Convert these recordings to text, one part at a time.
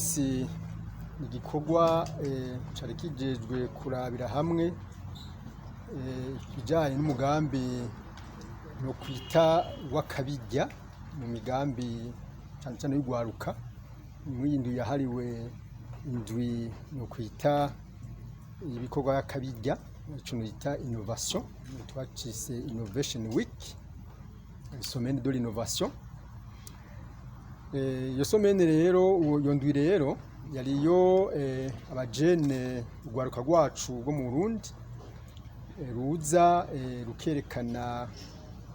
munsi igikorwa cari kijejwe kurabira hamwe ibijanye n'umugambi no kwita w'akabirya mu migambi cane cane y'ugwaruka mw'indwi yahariwe indwi no kwita ibikorwa y'akabirya ico bita innovation twacise innovation week semaine de l'innovation. Iyo semaine rero iyo ndwi rero yariyo abajene ugwaruka rwacu rwo mu Burundi ruza rukerekana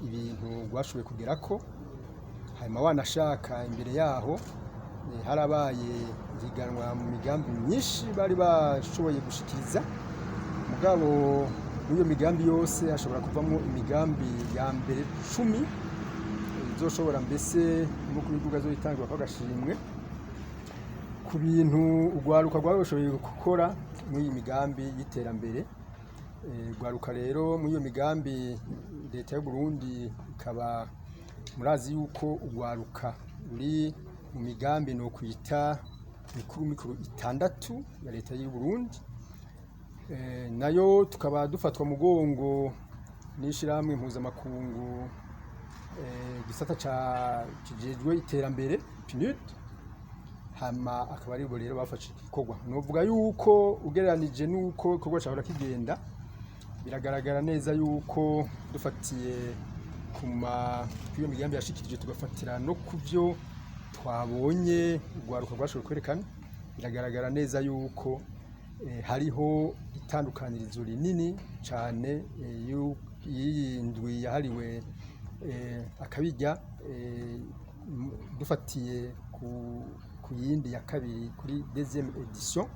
ibintu rwashoboye kugerako, hanyuma wanashaka imbere yaho harabaye ihiganwa mu migambi myinshi bari bashoboye gushikiriza, mugabo iyo migambi yose hashobora kuvamo imigambi ya mbere 10 izoshobora mbese n'umukuru w'igihugu azoyitangirwa ko agashimwe ku bintu ugwaruka rwabashoboye gukora muri iyi migambi y'iterambere. Ugwaruka rero muri iyo migambi leta y'u Burundi ikaba murazi yuko ugwaruka uri mu migambi no kwita mikuru 6 ya leta y'u Burundi, nayo tukaba dufatwa mugongo n'ishirahamwe mpuzamakungu gisata kijejwe iterambere PNUD, hama akaba ari bo rero bafashe igikorwa. Novuga yuko ugereranije nuko igikorwa cyahora kigenda biragaragara neza yuko dufatiye kuyo migambi yashikirije tugafatira no kuvyo twabonye ugwaruka rwashoboye kwerekana, biragaragara neza yuko hariho itandukanirizo rinini cane y'indwi yahariwe akabirya dufatiye ku yindi ya kabiri kuri deuxième édition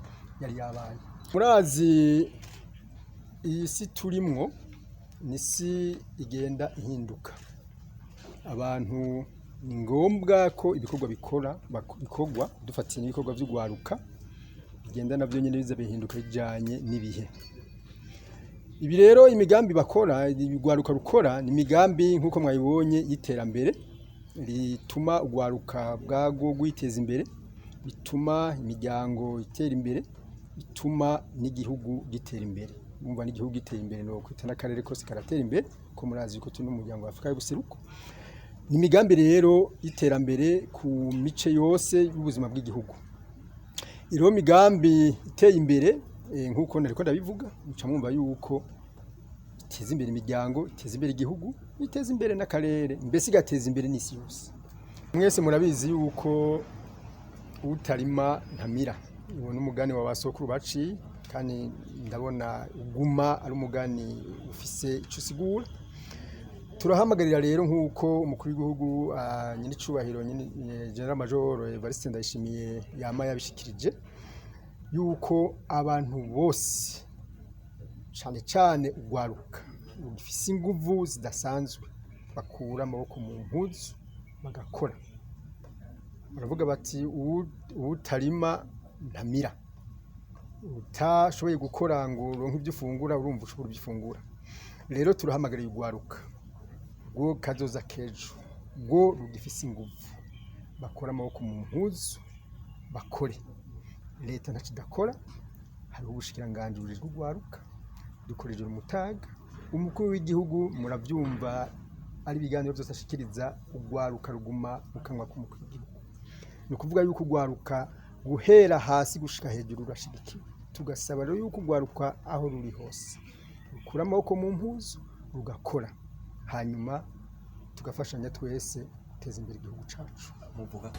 yari yabaye. Murazi iyi si turimwo ni si igenda ihinduka, abantu ni ngombwa ko ibikorwa bikorwa dufatiye n'ibikorwa vy'ugwaruka bigenda navyo nyene biza bihinduka bijanye n'ibihe. Ibi rero imigambi bakora igwaruka rukora ni imigambi nkuko mwayibonye y'iterambere rituma ugwaruka bwago gwiteza imbere, bituma imiryango itera imbere, bituma n'igihugu gitera imbere. Umva n'igihugu gitera imbere no kwita n'akarere kose karatera imbere ko murazi ko turi n'umuryango wa Afrika y'ubuseruko. Ni imigambi rero y'iterambere ku mice yose y'ubuzima bw'igihugu. Iro migambi iteye imbere nkuko nariko ndabivuga muca mwumva yuko iteza imbere imiryango, iteza imbere igihugu, iteza imbere n'akarere, mbese igateza imbere n'isi yose. Mwese murabizi yuko utarima ntamira, uwo n'umugani wa basokuru baciye, kandi ndabona uguma ari umugani ufise ico usigura. Turahamagarira rero nkuko umukuru w'igihugu nyine icubahiro General Major Evariste Ndayishimiye yama yabishikirije yuko abantu bose cane cane ugwaruka ufise inguvu zidasanzwe bakura amaboko mu mpuzu bagakora. Baravuga bati utarima ntamira, utashoboye gukora ngo uronke ibyo ufungura urumva ushobora iby'ufungura. Rero turahamagariye ugwaruka ngo kazoza kejo ngo rugifise inguvu bakora amaboko mu mpuzu bakore. Leta ntakidakora, hari ubushikiranganje bujejwe ugwaruka, dukoreje umutaga umukuru w'igihugu muravyumva ari ibiganiro byose ashikiriza ugwaruka ruguma mu kanwa k'umukuru w'igihugu. Ni kuvuga yuko ugwaruka guhera hasi gushika hejuru urashigikiwe. Tugasaba rero yuko ugwaruka aho ruri hose rukura amaboko mu mpuzu rugakora, hanyuma tugafashanya twese guteza imbere igihugu cacu. Muvuga